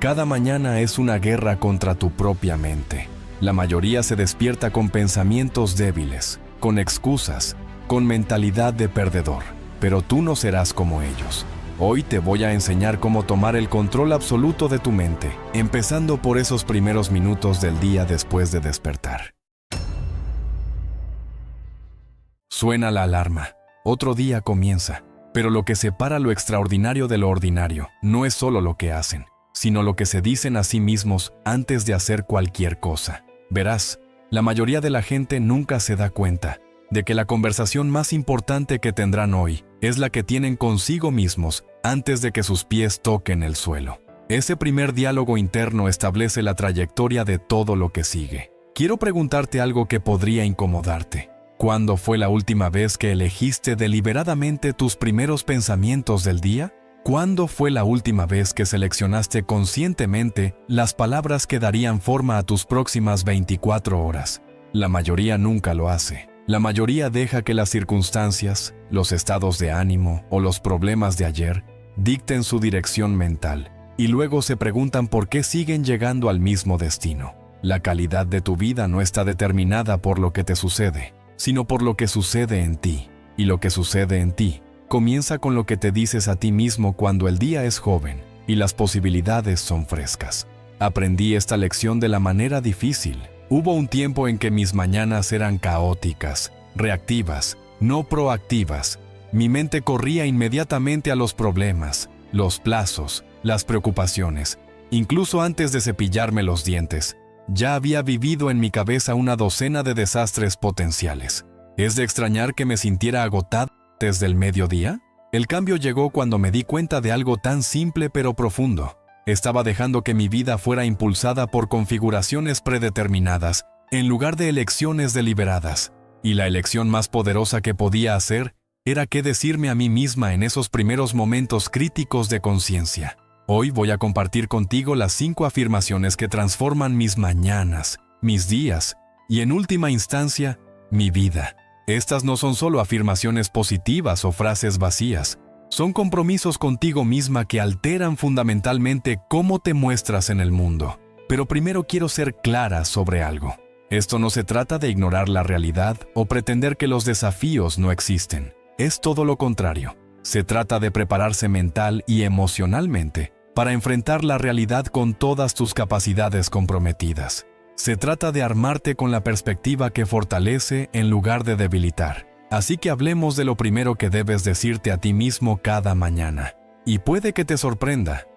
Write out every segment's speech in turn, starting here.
Cada mañana es una guerra contra tu propia mente. La mayoría se despierta con pensamientos débiles, con excusas, con mentalidad de perdedor. Pero tú no serás como ellos. Hoy te voy a enseñar cómo tomar el control absoluto de tu mente, empezando por esos primeros minutos del día después de despertar. Suena la alarma. Otro día comienza. Pero lo que separa lo extraordinario de lo ordinario no es solo lo que hacen, sino lo que se dicen a sí mismos antes de hacer cualquier cosa. Verás, la mayoría de la gente nunca se da cuenta de que la conversación más importante que tendrán hoy es la que tienen consigo mismos antes de que sus pies toquen el suelo. Ese primer diálogo interno establece la trayectoria de todo lo que sigue. Quiero preguntarte algo que podría incomodarte. ¿Cuándo fue la última vez que elegiste deliberadamente tus primeros pensamientos del día? ¿Cuándo fue la última vez que seleccionaste conscientemente las palabras que darían forma a tus próximas 24 horas? La mayoría nunca lo hace. La mayoría deja que las circunstancias, los estados de ánimo o los problemas de ayer dicten su dirección mental y luego se preguntan por qué siguen llegando al mismo destino. La calidad de tu vida no está determinada por lo que te sucede, sino por lo que sucede en ti. Y lo que sucede en ti comienza con lo que te dices a ti mismo cuando el día es joven y las posibilidades son frescas. Aprendí esta lección de la manera difícil. Hubo un tiempo en que mis mañanas eran caóticas, reactivas, no proactivas. Mi mente corría inmediatamente a los problemas, los plazos, las preocupaciones. Incluso antes de cepillarme los dientes, ya había vivido en mi cabeza una docena de desastres potenciales. ¿Es de extrañar que me sintiera agotado desde el mediodía? El cambio llegó cuando me di cuenta de algo tan simple pero profundo. Estaba dejando que mi vida fuera impulsada por configuraciones predeterminadas, en lugar de elecciones deliberadas. Y la elección más poderosa que podía hacer era qué decirme a mí misma en esos primeros momentos críticos de conciencia. Hoy voy a compartir contigo las 5 afirmaciones que transforman mis mañanas, mis días y, en última instancia, mi vida. Estas no son solo afirmaciones positivas o frases vacías. Son compromisos contigo misma que alteran fundamentalmente cómo te muestras en el mundo. Pero primero quiero ser clara sobre algo. Esto no se trata de ignorar la realidad o pretender que los desafíos no existen. Es todo lo contrario. Se trata de prepararse mental y emocionalmente para enfrentar la realidad con todas tus capacidades comprometidas. Se trata de armarte con la perspectiva que fortalece en lugar de debilitar. Así que hablemos de lo primero que debes decirte a ti mismo cada mañana. Y puede que te sorprenda,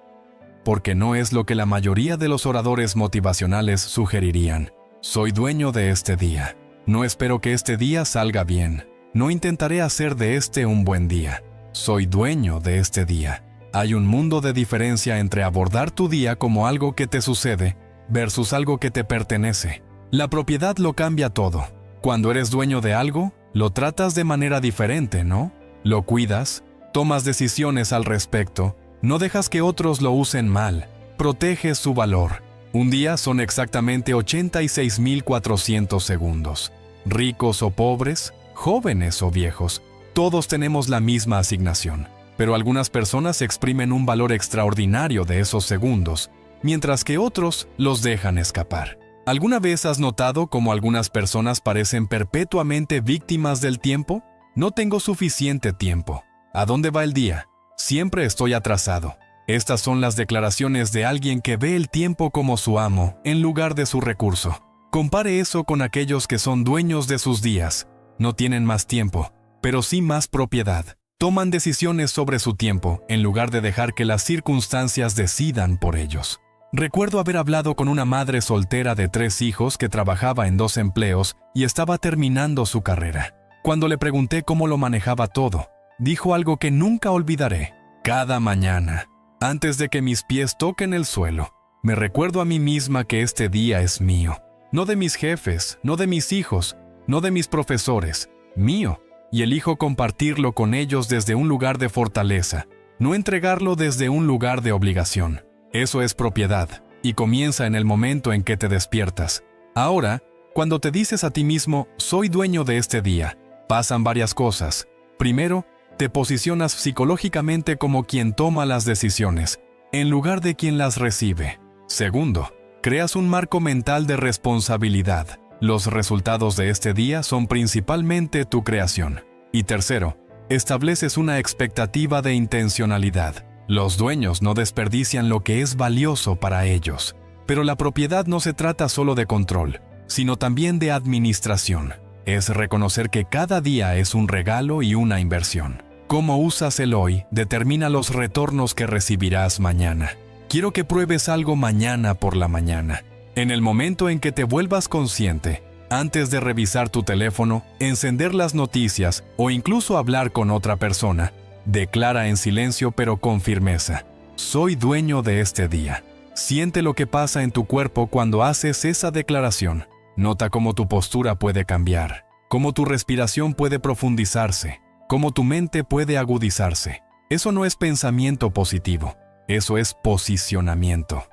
porque no es lo que la mayoría de los oradores motivacionales sugerirían. Soy dueño de este día. No espero que este día salga bien. No intentaré hacer de este un buen día. Soy dueño de este día. Hay un mundo de diferencia entre abordar tu día como algo que te sucede versus algo que te pertenece. La propiedad lo cambia todo. Cuando eres dueño de algo, lo tratas de manera diferente, ¿no? Lo cuidas, tomas decisiones al respecto, no dejas que otros lo usen mal, proteges su valor. Un día son exactamente 86.400 segundos. Ricos o pobres, jóvenes o viejos, todos tenemos la misma asignación. Pero algunas personas exprimen un valor extraordinario de esos segundos, mientras que otros los dejan escapar. ¿Alguna vez has notado cómo algunas personas parecen perpetuamente víctimas del tiempo? No tengo suficiente tiempo. ¿A dónde va el día? Siempre estoy atrasado. Estas son las declaraciones de alguien que ve el tiempo como su amo en lugar de su recurso. Compare eso con aquellos que son dueños de sus días. No tienen más tiempo, pero sí más propiedad. Toman decisiones sobre su tiempo en lugar de dejar que las circunstancias decidan por ellos. Recuerdo haber hablado con una madre soltera de 3 hijos que trabajaba en 2 empleos y estaba terminando su carrera. Cuando le pregunté cómo lo manejaba todo, dijo algo que nunca olvidaré. Cada mañana, antes de que mis pies toquen el suelo, me recuerdo a mí misma que este día es mío. No de mis jefes, no de mis hijos, no de mis profesores, mío. Y elijo compartirlo con ellos desde un lugar de fortaleza, no entregarlo desde un lugar de obligación. Eso es propiedad, y comienza en el momento en que te despiertas. Ahora, cuando te dices a ti mismo, soy dueño de este día, pasan varias cosas. Primero, te posicionas psicológicamente como quien toma las decisiones. en lugar de quien las recibe. Segundo, creas un marco mental de responsabilidad. Los resultados de este día son principalmente tu creación. Y tercero, estableces una expectativa de intencionalidad. Los dueños no desperdician lo que es valioso para ellos. Pero la propiedad no se trata solo de control, sino también de administración. Es reconocer que cada día es un regalo y una inversión. Cómo usas el hoy determina los retornos que recibirás mañana. Quiero que pruebes algo mañana por la mañana. En el momento en que te vuelvas consciente, antes de revisar tu teléfono, encender las noticias o incluso hablar con otra persona, declara en silencio pero con firmeza: soy dueño de este día. Siente lo que pasa en tu cuerpo cuando haces esa declaración. Nota cómo tu postura puede cambiar, cómo tu respiración puede profundizarse, cómo tu mente puede agudizarse. Eso no es pensamiento positivo, eso es posicionamiento.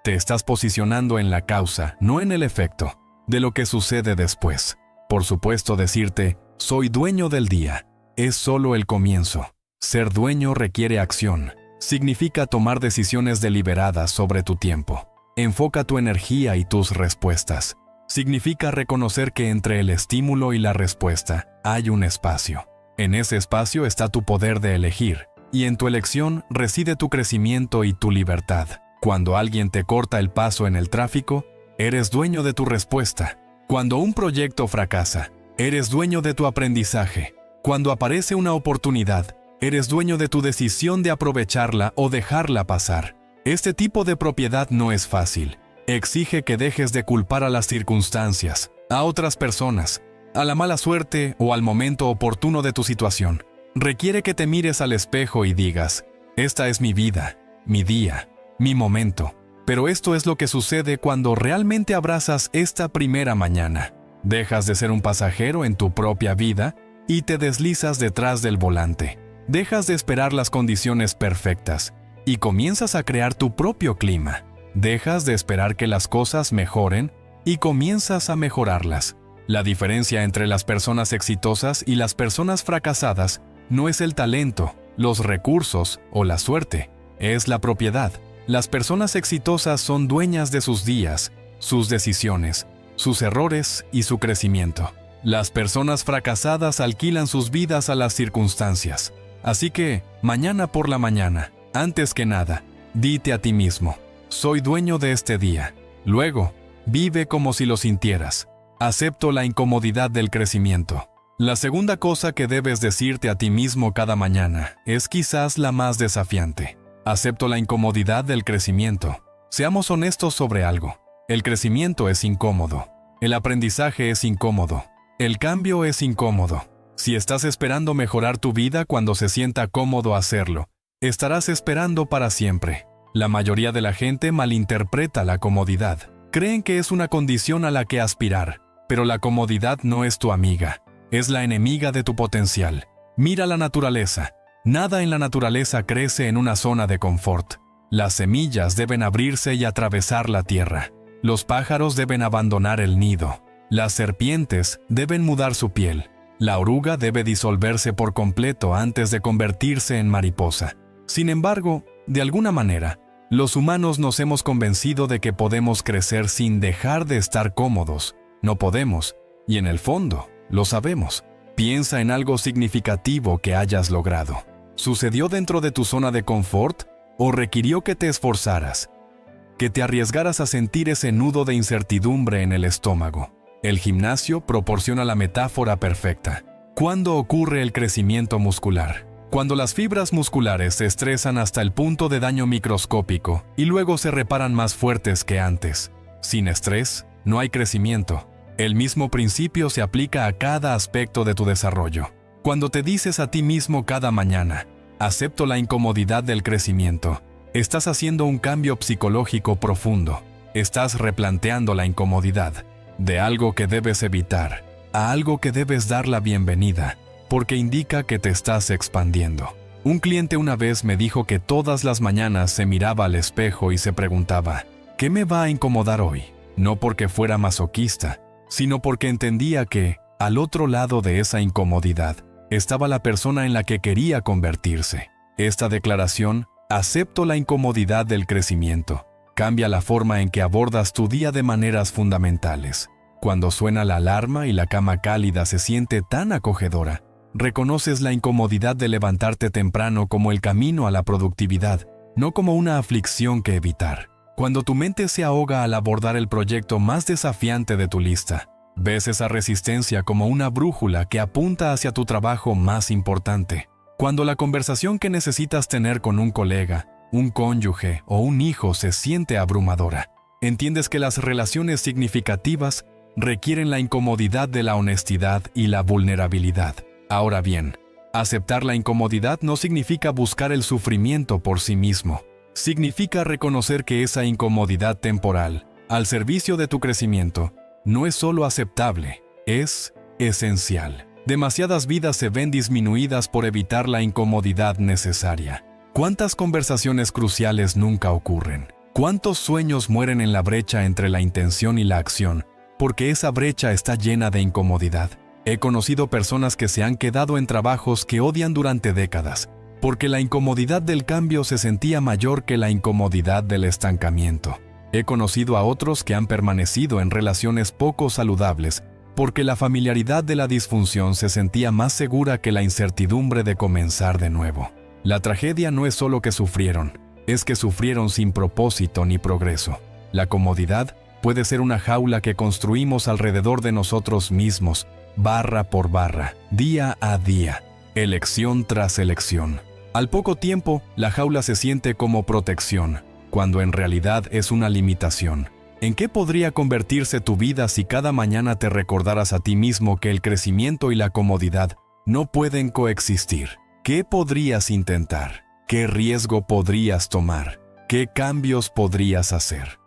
Te estás posicionando en la causa, no en el efecto, de lo que sucede después. Por supuesto, decirte, soy dueño del día, es solo el comienzo. Ser dueño requiere acción. Significa tomar decisiones deliberadas sobre tu tiempo. Enfoca tu energía y tus respuestas. Significa reconocer que entre el estímulo y la respuesta hay un espacio. En ese espacio está tu poder de elegir, y en tu elección reside tu crecimiento y tu libertad. Cuando alguien te corta el paso en el tráfico, eres dueño de tu respuesta. Cuando un proyecto fracasa, eres dueño de tu aprendizaje. Cuando aparece una oportunidad, eres dueño de tu decisión de aprovecharla o dejarla pasar. Este tipo de propiedad no es fácil. Exige que dejes de culpar a las circunstancias, a otras personas, a la mala suerte o al momento oportuno de tu situación. Requiere que te mires al espejo y digas: esta es mi vida, mi día, mi momento. Pero esto es lo que sucede cuando realmente abrazas esta primera mañana. Dejas de ser un pasajero en tu propia vida y te deslizas detrás del volante. Dejas de esperar las condiciones perfectas y comienzas a crear tu propio clima. Dejas de esperar que las cosas mejoren y comienzas a mejorarlas. La diferencia entre las personas exitosas y las personas fracasadas no es el talento, los recursos o la suerte, es la propiedad. Las personas exitosas son dueñas de sus días, sus decisiones, sus errores y su crecimiento. Las personas fracasadas alquilan sus vidas a las circunstancias. Así que, mañana por la mañana, antes que nada, dite a ti mismo: soy dueño de este día. Luego, vive como si lo sintieras. Acepto la incomodidad del crecimiento. La segunda cosa que debes decirte a ti mismo cada mañana es quizás la más desafiante. Acepto la incomodidad del crecimiento. Seamos honestos sobre algo. El crecimiento es incómodo. El aprendizaje es incómodo. El cambio es incómodo. Si estás esperando mejorar tu vida cuando se sienta cómodo hacerlo, estarás esperando para siempre. La mayoría de la gente malinterpreta la comodidad. Creen que es una condición a la que aspirar, pero la comodidad no es tu amiga, es la enemiga de tu potencial. Mira la naturaleza. Nada en la naturaleza crece en una zona de confort. Las semillas deben abrirse y atravesar la tierra. Los pájaros deben abandonar el nido. Las serpientes deben mudar su piel. La oruga debe disolverse por completo antes de convertirse en mariposa. Sin embargo, de alguna manera, los humanos nos hemos convencido de que podemos crecer sin dejar de estar cómodos. No podemos, y en el fondo, lo sabemos. Piensa en algo significativo que hayas logrado. ¿Sucedió dentro de tu zona de confort o requirió que te esforzaras? Que te arriesgaras a sentir ese nudo de incertidumbre en el estómago. El gimnasio proporciona la metáfora perfecta. ¿Cuándo ocurre el crecimiento muscular? Cuando las fibras musculares se estresan hasta el punto de daño microscópico y luego se reparan más fuertes que antes. Sin estrés, no hay crecimiento. El mismo principio se aplica a cada aspecto de tu desarrollo. Cuando te dices a ti mismo cada mañana: acepto la incomodidad del crecimiento, estás haciendo un cambio psicológico profundo. Estás replanteando la incomodidad de algo que debes evitar a algo que debes dar la bienvenida, porque indica que te estás expandiendo. Un cliente una vez me dijo que todas las mañanas se miraba al espejo y se preguntaba: ¿qué me va a incomodar hoy? No porque fuera masoquista, sino porque entendía que, al otro lado de esa incomodidad, estaba la persona en la que quería convertirse. Esta declaración Acepto la incomodidad del crecimiento. Cambia la forma en que abordas tu día de maneras fundamentales. Cuando suena la alarma y la cama cálida se siente tan acogedora, reconoces la incomodidad de levantarte temprano como el camino a la productividad, no como una aflicción que evitar. Cuando tu mente se ahoga al abordar el proyecto más desafiante de tu lista, ves esa resistencia como una brújula que apunta hacia tu trabajo más importante. Cuando la conversación que necesitas tener con un colega, un cónyuge o un hijo se siente abrumadora, entiendes que las relaciones significativas requieren la incomodidad de la honestidad y la vulnerabilidad. Ahora bien, aceptar la incomodidad no significa buscar el sufrimiento por sí mismo. Significa reconocer que esa incomodidad temporal, al servicio de tu crecimiento, no es solo aceptable, es esencial. Demasiadas vidas se ven disminuidas por evitar la incomodidad necesaria. ¿Cuántas conversaciones cruciales nunca ocurren? ¿Cuántos sueños mueren en la brecha entre la intención y la acción? Porque esa brecha está llena de incomodidad. He conocido personas que se han quedado en trabajos que odian durante décadas, porque la incomodidad del cambio se sentía mayor que la incomodidad del estancamiento. He conocido a otros que han permanecido en relaciones poco saludables, porque la familiaridad de la disfunción se sentía más segura que la incertidumbre de comenzar de nuevo. La tragedia no es solo que sufrieron, es que sufrieron sin propósito ni progreso. La comodidad puede ser una jaula que construimos alrededor de nosotros mismos, barra por barra, día a día, elección tras elección. Al poco tiempo, la jaula se siente como protección, cuando en realidad es una limitación. ¿En qué podría convertirse tu vida si cada mañana te recordaras a ti mismo que el crecimiento y la comodidad no pueden coexistir? ¿Qué podrías intentar? ¿Qué riesgo podrías tomar? ¿Qué cambios podrías hacer?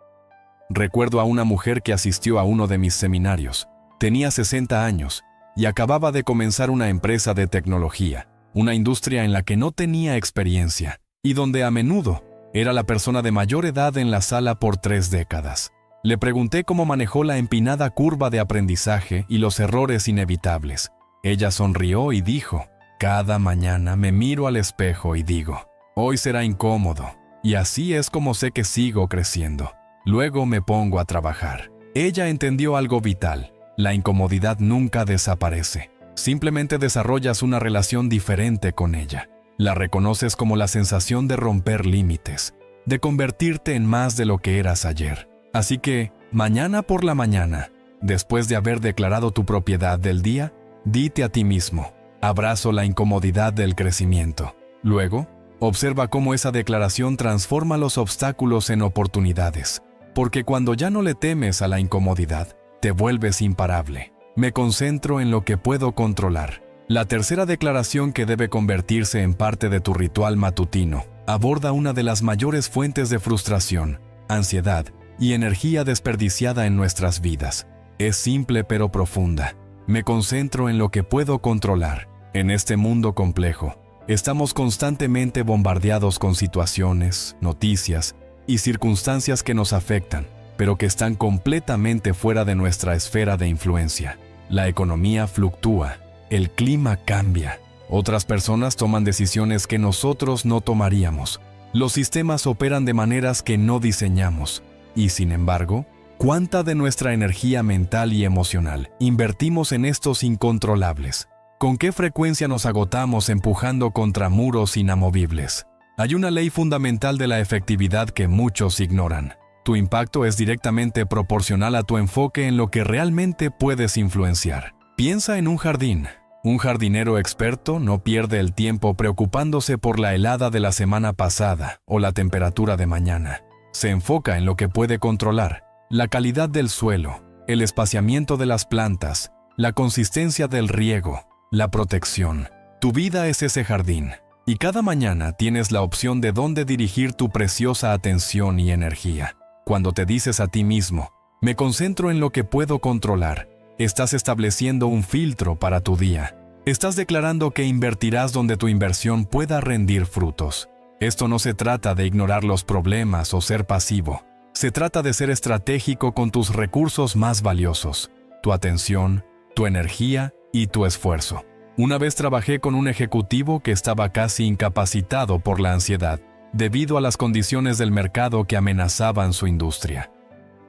Recuerdo a una mujer que asistió a uno de mis seminarios. Tenía 60 años y acababa de comenzar una empresa de tecnología, una industria en la que no tenía experiencia y donde a menudo era la persona de mayor edad en la sala por 3 décadas. Le pregunté cómo manejó la empinada curva de aprendizaje y los errores inevitables. Ella sonrió y dijo: «Cada mañana me miro al espejo y digo, hoy será incómodo, y así es como sé que sigo creciendo. Luego me pongo a trabajar». Ella entendió algo vital: la incomodidad nunca desaparece. Simplemente desarrollas una relación diferente con ella. La reconoces como la sensación de romper límites, de convertirte en más de lo que eras ayer. Así que, mañana por la mañana, después de haber declarado tu propiedad del día, dite a ti mismo: abrazo la incomodidad del crecimiento. Luego, observa cómo esa declaración transforma los obstáculos en oportunidades. Porque cuando ya no le temes a la incomodidad, te vuelves imparable. Me concentro en lo que puedo controlar. La tercera declaración, que debe convertirse en parte de tu ritual matutino, aborda una de las mayores fuentes de frustración, ansiedad y energía desperdiciada en nuestras vidas. Es simple pero profunda. Me concentro en lo que puedo controlar. En este mundo complejo, estamos constantemente bombardeados con situaciones, noticias y circunstancias que nos afectan, pero que están completamente fuera de nuestra esfera de influencia. La economía fluctúa, el clima cambia, otras personas toman decisiones que nosotros no tomaríamos, los sistemas operan de maneras que no diseñamos, y sin embargo, ¿cuánta de nuestra energía mental y emocional invertimos en estos incontrolables? ¿Con qué frecuencia nos agotamos empujando contra muros inamovibles? Hay una ley fundamental de la efectividad que muchos ignoran. Tu impacto es directamente proporcional a tu enfoque en lo que realmente puedes influenciar. Piensa en un jardín. Un jardinero experto no pierde el tiempo preocupándose por la helada de la semana pasada o la temperatura de mañana. Se enfoca en lo que puede controlar: la calidad del suelo, el espaciamiento de las plantas, la consistencia del riego, la protección. Tu vida es ese jardín, y cada mañana tienes la opción de dónde dirigir tu preciosa atención y energía. Cuando te dices a ti mismo: me concentro en lo que puedo controlar, estás estableciendo un filtro para tu día. Estás declarando que invertirás donde tu inversión pueda rendir frutos. Esto no se trata de ignorar los problemas o ser pasivo. Se trata de ser estratégico con tus recursos más valiosos: tu atención, tu energía y tu esfuerzo. Una vez trabajé con un ejecutivo que estaba casi incapacitado por la ansiedad. debido a las condiciones del mercado que amenazaban su industria.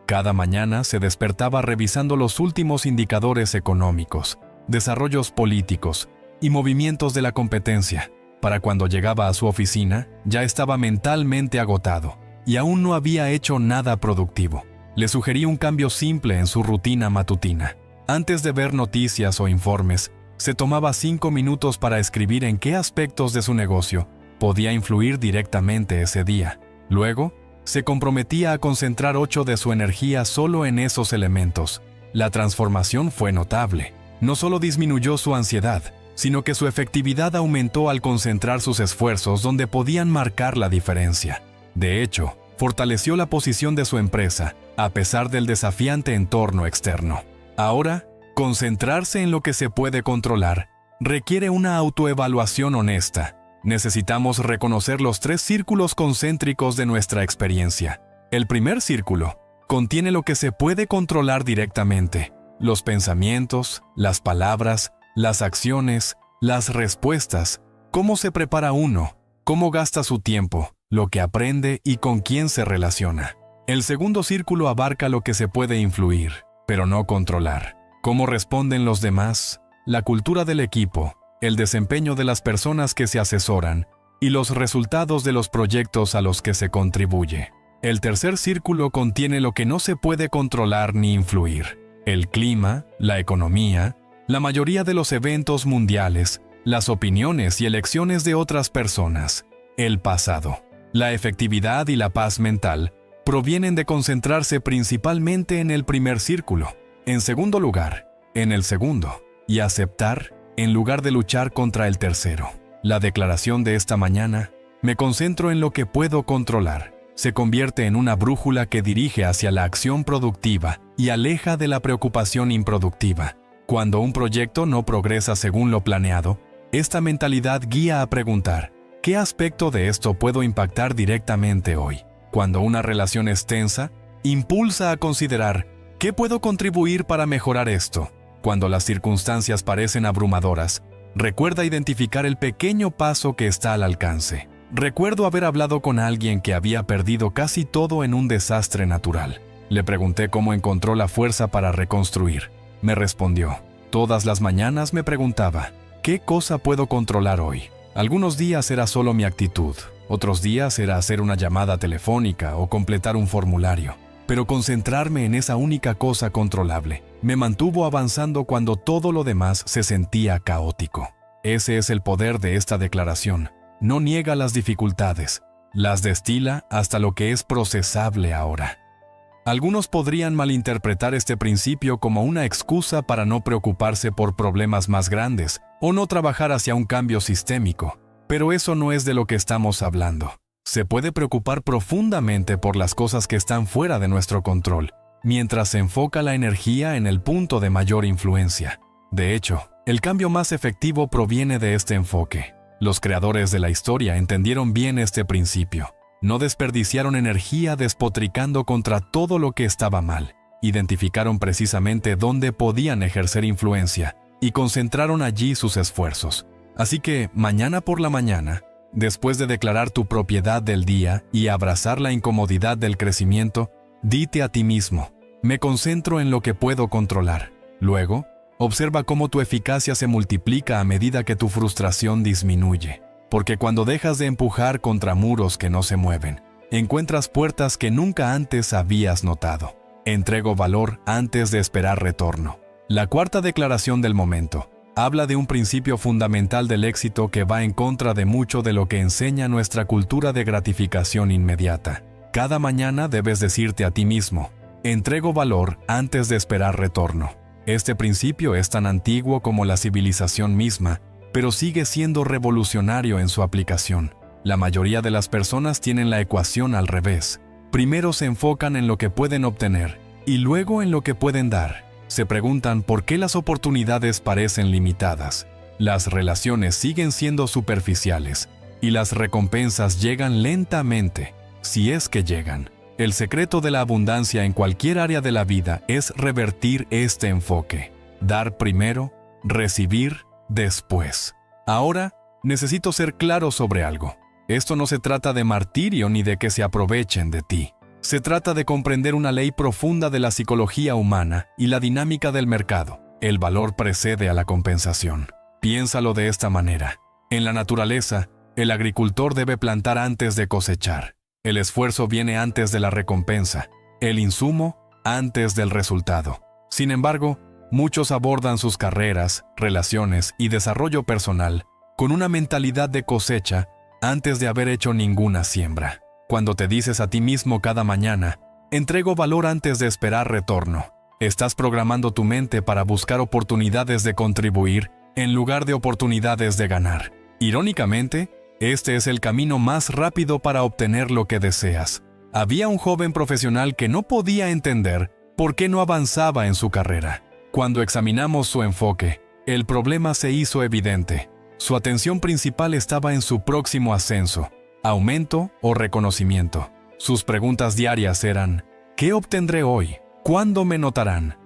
Cada mañana se despertaba revisando los últimos indicadores económicos, desarrollos políticos y movimientos de la competencia. Para cuando llegaba a su oficina, ya estaba mentalmente agotado y aún no había hecho nada productivo. Le sugerí un cambio simple en su rutina matutina. Antes de ver noticias o informes, se tomaba 5 minutos para escribir en qué aspectos de su negocio podía influir directamente ese día. Luego, se comprometía a concentrar 8 de su energía solo en esos elementos. La transformación fue notable. No solo disminuyó su ansiedad, sino que su efectividad aumentó al concentrar sus esfuerzos donde podían marcar la diferencia. De hecho, fortaleció la posición de su empresa, a pesar del desafiante entorno externo. Ahora, concentrarse en lo que se puede controlar requiere una autoevaluación honesta. Necesitamos reconocer los 3 círculos concéntricos de nuestra experiencia. El primer círculo contiene lo que se puede controlar directamente: los pensamientos, las palabras, las acciones, las respuestas, cómo se prepara uno, cómo gasta su tiempo, lo que aprende y con quién se relaciona. El segundo círculo abarca lo que se puede influir, pero no controlar: cómo responden los demás, la cultura del equipo, el desempeño de las personas que se asesoran y los resultados de los proyectos a los que se contribuye. El tercer círculo contiene lo que no se puede controlar ni influir: el clima, la economía, la mayoría de los eventos mundiales, las opiniones y elecciones de otras personas, el pasado. La efectividad y la paz mental provienen de concentrarse principalmente en el primer círculo, en segundo lugar, en el segundo, y aceptar en lugar de luchar contra el tercero. La declaración de esta mañana: me concentro en lo que puedo controlar, se convierte en una brújula que dirige hacia la acción productiva y aleja de la preocupación improductiva. Cuando un proyecto no progresa según lo planeado, esta mentalidad guía a preguntar: ¿qué aspecto de esto puedo impactar directamente hoy? Cuando una relación es tensa, impulsa a considerar: ¿qué puedo contribuir para mejorar esto? Cuando las circunstancias parecen abrumadoras, recuerda identificar el pequeño paso que está al alcance. Recuerdo haber hablado con alguien que había perdido casi todo en un desastre natural. Le pregunté cómo encontró la fuerza para reconstruir. Me respondió: todas las mañanas me preguntaba, ¿qué cosa puedo controlar hoy? Algunos días era solo mi actitud, otros días era hacer una llamada telefónica o completar un formulario. Pero concentrarme en esa única cosa controlable me mantuvo avanzando cuando todo lo demás se sentía caótico. Ese es el poder de esta declaración. No niega las dificultades, las destila hasta lo que es procesable ahora. Algunos podrían malinterpretar este principio como una excusa para no preocuparse por problemas más grandes o no trabajar hacia un cambio sistémico, pero eso no es de lo que estamos hablando. Se puede preocupar profundamente por las cosas que están fuera de nuestro control, mientras se enfoca la energía en el punto de mayor influencia. De hecho, el cambio más efectivo proviene de este enfoque. Los creadores de la historia entendieron bien este principio. No desperdiciaron energía despotricando contra todo lo que estaba mal. Identificaron precisamente dónde podían ejercer influencia y concentraron allí sus esfuerzos. Así que, mañana por la mañana, después de declarar tu propiedad del día y abrazar la incomodidad del crecimiento, dite a ti mismo: me concentro en lo que puedo controlar. Luego, observa cómo tu eficacia se multiplica a medida que tu frustración disminuye. Porque cuando dejas de empujar contra muros que no se mueven, encuentras puertas que nunca antes habías notado. Entrego valor antes de esperar retorno. La cuarta declaración del momento habla de un principio fundamental del éxito que va en contra de mucho de lo que enseña nuestra cultura de gratificación inmediata. Cada mañana debes decirte a ti mismo: entrego valor antes de esperar retorno. Este principio es tan antiguo como la civilización misma, pero sigue siendo revolucionario en su aplicación. La mayoría de las personas tienen la ecuación al revés. Primero se enfocan en lo que pueden obtener y luego en lo que pueden dar. Se preguntan por qué las oportunidades parecen limitadas. Las relaciones siguen siendo superficiales y las recompensas llegan lentamente, si es que llegan. El secreto de la abundancia en cualquier área de la vida es revertir este enfoque. Dar primero, recibir después. Ahora, necesito ser claro sobre algo. Esto no se trata de martirio ni de que se aprovechen de ti. Se trata de comprender una ley profunda de la psicología humana y la dinámica del mercado. El valor precede a la compensación. Piénsalo de esta manera. En la naturaleza, el agricultor debe plantar antes de cosechar. El esfuerzo viene antes de la recompensa. El insumo antes del resultado. Sin embargo, muchos abordan sus carreras, relaciones y desarrollo personal con una mentalidad de cosecha antes de haber hecho ninguna siembra. Cuando te dices a ti mismo cada mañana, entrego valor antes de esperar retorno, estás programando tu mente para buscar oportunidades de contribuir en lugar de oportunidades de ganar. Irónicamente, este es el camino más rápido para obtener lo que deseas. Había un joven profesional que no podía entender por qué no avanzaba en su carrera. Cuando examinamos su enfoque, el problema se hizo evidente. Su atención principal estaba en su próximo ascenso, aumento o reconocimiento. Sus preguntas diarias eran: ¿qué obtendré hoy? ¿Cuándo me notarán?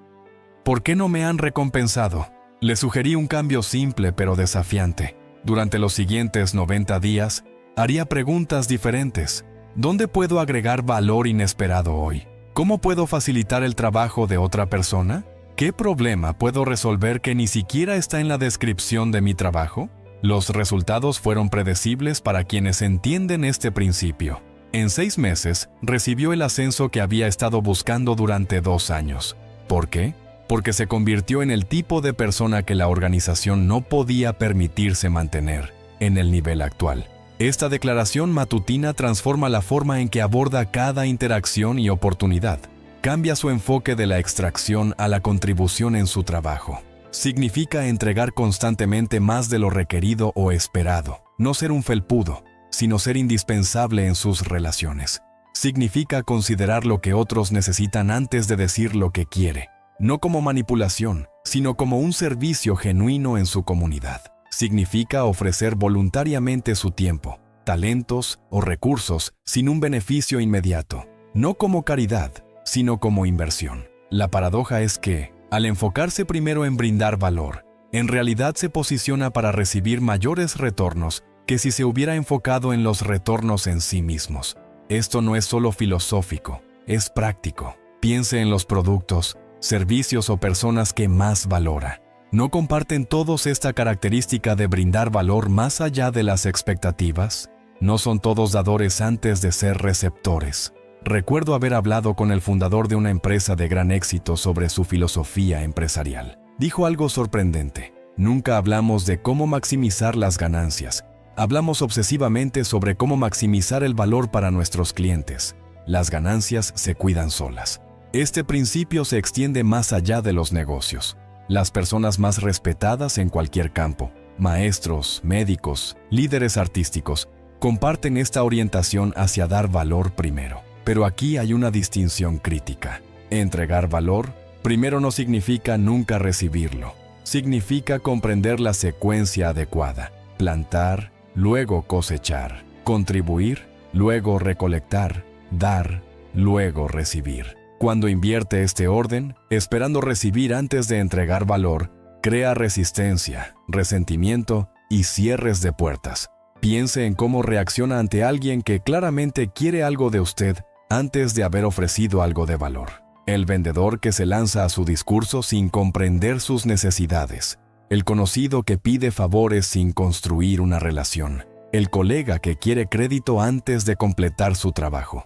¿Por qué no me han recompensado? Le sugerí un cambio simple pero desafiante. Durante los siguientes 90 días, haría preguntas diferentes. ¿Dónde puedo agregar valor inesperado hoy? ¿Cómo puedo facilitar el trabajo de otra persona? ¿Qué problema puedo resolver que ni siquiera está en la descripción de mi trabajo? Los resultados fueron predecibles para quienes entienden este principio. En 6 meses, recibió el ascenso que había estado buscando durante 2 años. ¿Por qué? Porque se convirtió en el tipo de persona que la organización no podía permitirse mantener en el nivel actual. Esta declaración matutina transforma la forma en que aborda cada interacción y oportunidad. Cambia su enfoque de la extracción a la contribución en su trabajo. Significa entregar constantemente más de lo requerido o esperado. No ser un felpudo, sino ser indispensable en sus relaciones. Significa considerar lo que otros necesitan antes de decir lo que quiere. No como manipulación, sino como un servicio genuino en su comunidad. Significa ofrecer voluntariamente su tiempo, talentos o recursos sin un beneficio inmediato. No como caridad, sino como inversión. La paradoja es que, al enfocarse primero en brindar valor, en realidad se posiciona para recibir mayores retornos que si se hubiera enfocado en los retornos en sí mismos. Esto no es solo filosófico, es práctico. Piense en los productos, servicios o personas que más valora. ¿No comparten todos esta característica de brindar valor más allá de las expectativas? ¿No son todos dadores antes de ser receptores? Recuerdo haber hablado con el fundador de una empresa de gran éxito sobre su filosofía empresarial. Dijo algo sorprendente. Nunca hablamos de cómo maximizar las ganancias. Hablamos obsesivamente sobre cómo maximizar el valor para nuestros clientes. Las ganancias se cuidan solas. Este principio se extiende más allá de los negocios. Las personas más respetadas en cualquier campo, maestros, médicos, líderes artísticos, comparten esta orientación hacia dar valor primero. Pero aquí hay una distinción crítica. Entregar valor primero no significa nunca recibirlo. Significa comprender la secuencia adecuada. Plantar, luego cosechar. Contribuir, luego recolectar. Dar, luego recibir. Cuando invierte este orden, esperando recibir antes de entregar valor, crea resistencia, resentimiento y cierres de puertas. Piense en cómo reacciona ante alguien que claramente quiere algo de usted antes de haber ofrecido algo de valor. El vendedor que se lanza a su discurso sin comprender sus necesidades. El conocido que pide favores sin construir una relación. El colega que quiere crédito antes de completar su trabajo.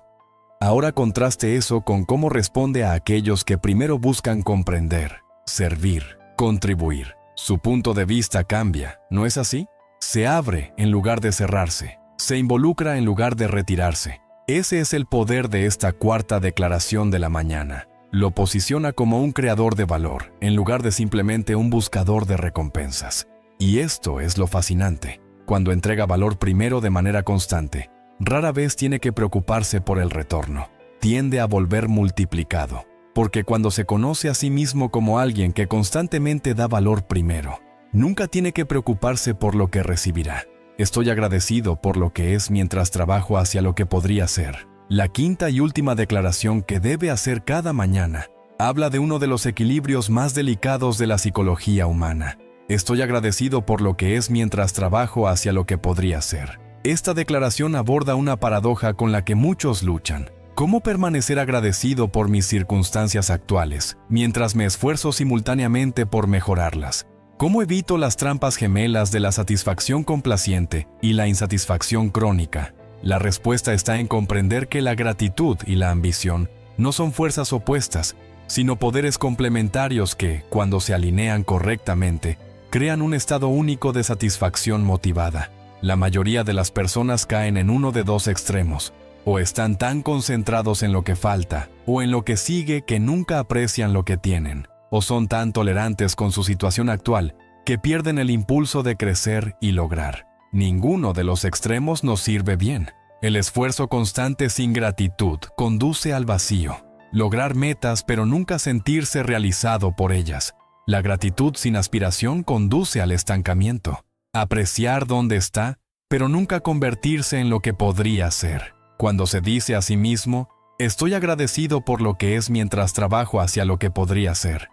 Ahora contraste eso con cómo responde a aquellos que primero buscan comprender, servir, contribuir. Su punto de vista cambia, ¿no es así? Se abre en lugar de cerrarse. Se involucra en lugar de retirarse. Ese es el poder de esta cuarta declaración de la mañana. Lo posiciona como un creador de valor, en lugar de simplemente un buscador de recompensas. Y esto es lo fascinante. Cuando entrega valor primero de manera constante, rara vez tiene que preocuparse por el retorno. Tiende a volver multiplicado, porque cuando se conoce a sí mismo como alguien que constantemente da valor primero, nunca tiene que preocuparse por lo que recibirá. Estoy agradecido por lo que es mientras trabajo hacia lo que podría ser. La quinta y última declaración que debe hacer cada mañana habla de uno de los equilibrios más delicados de la psicología humana. Estoy agradecido por lo que es mientras trabajo hacia lo que podría ser. Esta declaración aborda una paradoja con la que muchos luchan. ¿Cómo permanecer agradecido por mis circunstancias actuales, mientras me esfuerzo simultáneamente por mejorarlas? ¿Cómo evito las trampas gemelas de la satisfacción complaciente y la insatisfacción crónica? La respuesta está en comprender que la gratitud y la ambición no son fuerzas opuestas, sino poderes complementarios que, cuando se alinean correctamente, crean un estado único de satisfacción motivada. La mayoría de las personas caen en uno de dos extremos: o están tan concentrados en lo que falta o en lo que sigue que nunca aprecian lo que tienen, o son tan tolerantes con su situación actual que pierden el impulso de crecer y lograr. Ninguno de los extremos nos sirve bien. El esfuerzo constante sin gratitud conduce al vacío. Lograr metas pero nunca sentirse realizado por ellas. La gratitud sin aspiración conduce al estancamiento. Apreciar dónde está, pero nunca convertirse en lo que podría ser. Cuando se dice a sí mismo, estoy agradecido por lo que es mientras trabajo hacia lo que podría ser,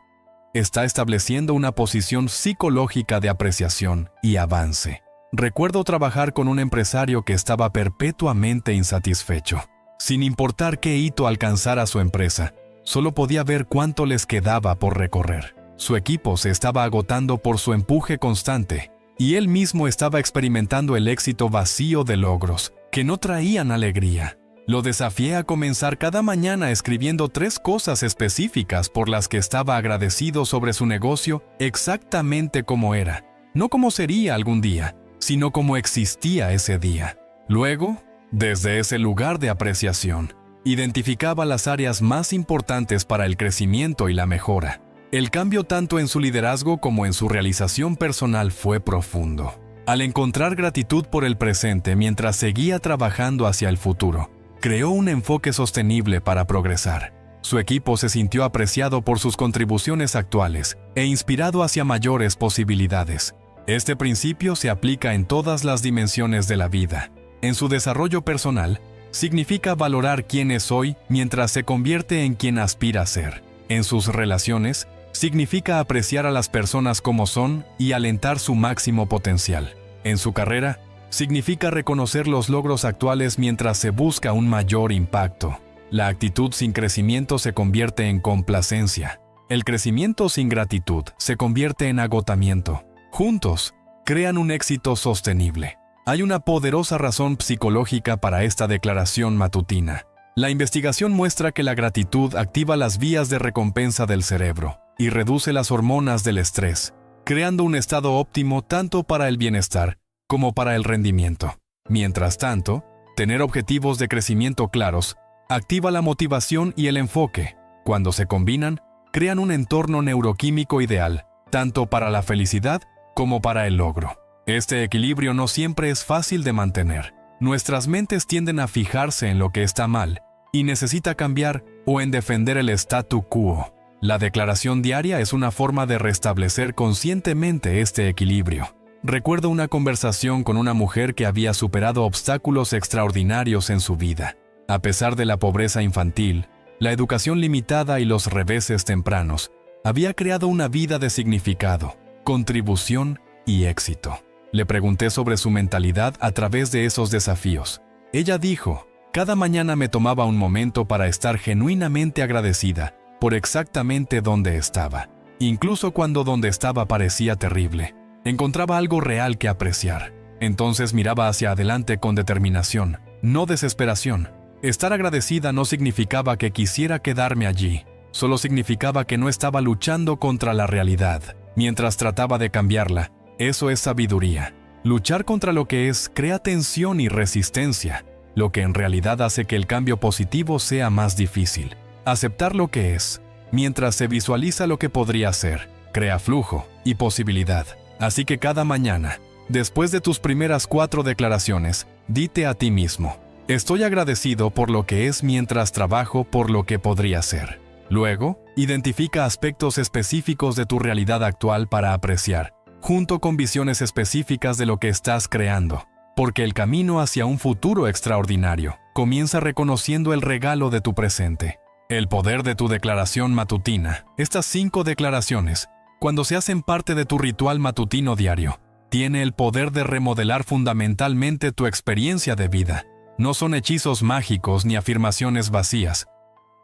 está estableciendo una posición psicológica de apreciación y avance. Recuerdo trabajar con un empresario que estaba perpetuamente insatisfecho. Sin importar qué hito alcanzara su empresa, solo podía ver cuánto les quedaba por recorrer. Su equipo se estaba agotando por su empuje constante, y él mismo estaba experimentando el éxito vacío de logros que no traían alegría. Lo desafié a comenzar cada mañana escribiendo 3 cosas específicas por las que estaba agradecido sobre su negocio exactamente como era, no como sería algún día, sino como existía ese día. Luego, desde ese lugar de apreciación, identificaba las áreas más importantes para el crecimiento y la mejora. El cambio tanto en su liderazgo como en su realización personal fue profundo. Al encontrar gratitud por el presente mientras seguía trabajando hacia el futuro, creó un enfoque sostenible para progresar. Su equipo se sintió apreciado por sus contribuciones actuales e inspirado hacia mayores posibilidades. Este principio se aplica en todas las dimensiones de la vida. En su desarrollo personal, significa valorar quién es hoy mientras se convierte en quien aspira a ser. En sus relaciones, significa apreciar a las personas como son y alentar su máximo potencial. En su carrera, significa reconocer los logros actuales mientras se busca un mayor impacto. La actitud sin crecimiento se convierte en complacencia. El crecimiento sin gratitud se convierte en agotamiento. Juntos, crean un éxito sostenible. Hay una poderosa razón psicológica para esta declaración matutina. La investigación muestra que la gratitud activa las vías de recompensa del cerebro y reduce las hormonas del estrés, creando un estado óptimo tanto para el bienestar como para el rendimiento. Mientras tanto, tener objetivos de crecimiento claros activa la motivación y el enfoque. Cuando se combinan, crean un entorno neuroquímico ideal, tanto para la felicidad como para el logro. Este equilibrio no siempre es fácil de mantener. Nuestras mentes tienden a fijarse en lo que está mal y necesita cambiar o en defender el statu quo. La declaración diaria es una forma de restablecer conscientemente este equilibrio. Recuerdo una conversación con una mujer que había superado obstáculos extraordinarios en su vida. A pesar de la pobreza infantil, la educación limitada y los reveses tempranos, había creado una vida de significado, contribución y éxito. Le pregunté sobre su mentalidad a través de esos desafíos. Ella dijo, cada mañana me tomaba un momento para estar genuinamente agradecida por exactamente donde estaba. Incluso cuando donde estaba parecía terrible, encontraba algo real que apreciar. Entonces miraba hacia adelante con determinación, no desesperación. Estar agradecida no significaba que quisiera quedarme allí, solo significaba que no estaba luchando contra la realidad, mientras trataba de cambiarla. Eso es sabiduría. Luchar contra lo que es crea tensión y resistencia, lo que en realidad hace que el cambio positivo sea más difícil. Aceptar lo que es, mientras se visualiza lo que podría ser, crea flujo y posibilidad. Así que cada mañana, después de tus primeras 4 declaraciones, dite a ti mismo, estoy agradecido por lo que es mientras trabajo por lo que podría ser. Luego, identifica aspectos específicos de tu realidad actual para apreciar, junto con visiones específicas de lo que estás creando, porque el camino hacia un futuro extraordinario comienza reconociendo el regalo de tu presente. El poder de tu declaración matutina. Estas 5 declaraciones, cuando se hacen parte de tu ritual matutino diario, tiene el poder de remodelar fundamentalmente tu experiencia de vida. No son hechizos mágicos ni afirmaciones vacías.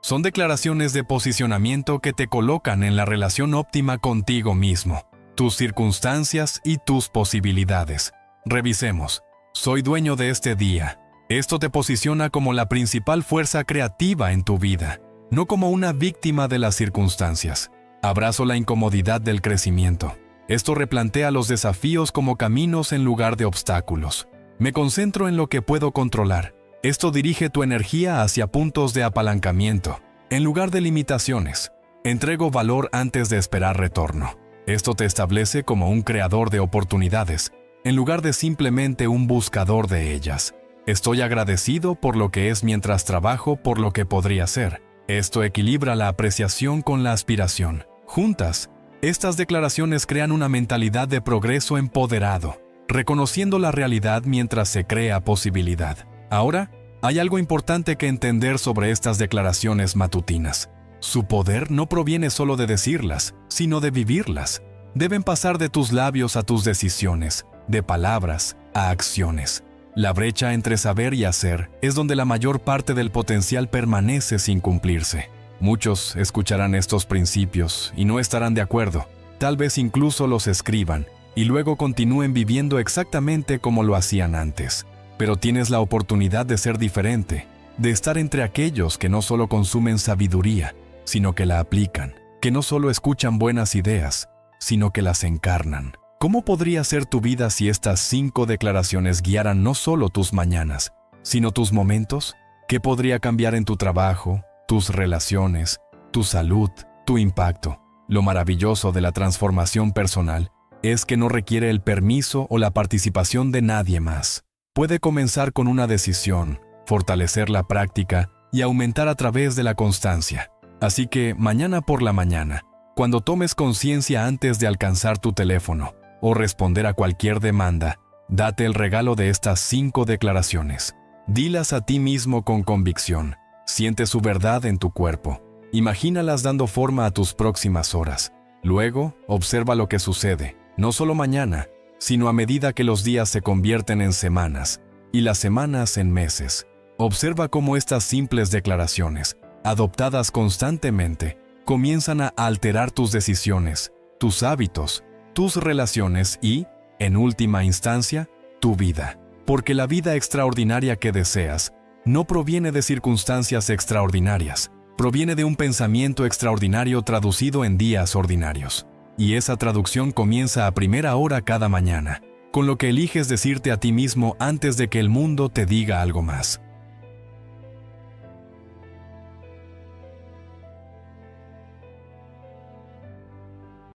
Son declaraciones de posicionamiento que te colocan en la relación óptima contigo mismo, tus circunstancias y tus posibilidades. Revisemos. Soy dueño de este día. Esto te posiciona como la principal fuerza creativa en tu vida, no como una víctima de las circunstancias. Abrazo la incomodidad del crecimiento. Esto replantea los desafíos como caminos en lugar de obstáculos. Me concentro en lo que puedo controlar. Esto dirige tu energía hacia puntos de apalancamiento, en lugar de limitaciones. Entrego valor antes de esperar retorno. Esto te establece como un creador de oportunidades, en lugar de simplemente un buscador de ellas. Estoy agradecido por lo que es mientras trabajo por lo que podría ser. Esto equilibra la apreciación con la aspiración. Juntas, estas declaraciones crean una mentalidad de progreso empoderado, reconociendo la realidad mientras se crea posibilidad. Ahora, hay algo importante que entender sobre estas declaraciones matutinas. Su poder no proviene solo de decirlas, sino de vivirlas. Deben pasar de tus labios a tus decisiones, de palabras a acciones. La brecha entre saber y hacer es donde la mayor parte del potencial permanece sin cumplirse. Muchos escucharán estos principios y no estarán de acuerdo. Tal vez incluso los escriban y luego continúen viviendo exactamente como lo hacían antes. Pero tienes la oportunidad de ser diferente, de estar entre aquellos que no solo consumen sabiduría, sino que la aplican, que no solo escuchan buenas ideas, sino que las encarnan. ¿Cómo podría ser tu vida si estas 5 declaraciones guiaran no solo tus mañanas, sino tus momentos? ¿Qué podría cambiar en tu trabajo, tus relaciones, tu salud, tu impacto? Lo maravilloso de la transformación personal es que no requiere el permiso o la participación de nadie más. Puede comenzar con una decisión, fortalecer la práctica y aumentar a través de la constancia. Así que mañana por la mañana, cuando tomes conciencia antes de alcanzar tu teléfono o responder a cualquier demanda, date el regalo de estas 5 declaraciones. Dilas a ti mismo con convicción. Siente su verdad en tu cuerpo. Imagínalas dando forma a tus próximas horas. Luego, observa lo que sucede, no solo mañana, sino a medida que los días se convierten en semanas y las semanas en meses. Observa cómo estas simples declaraciones, adoptadas constantemente, comienzan a alterar tus decisiones, tus hábitos, tus relaciones y, en última instancia, tu vida. Porque la vida extraordinaria que deseas no proviene de circunstancias extraordinarias, proviene de un pensamiento extraordinario traducido en días ordinarios. Y esa traducción comienza a primera hora cada mañana, con lo que eliges decirte a ti mismo antes de que el mundo te diga algo más.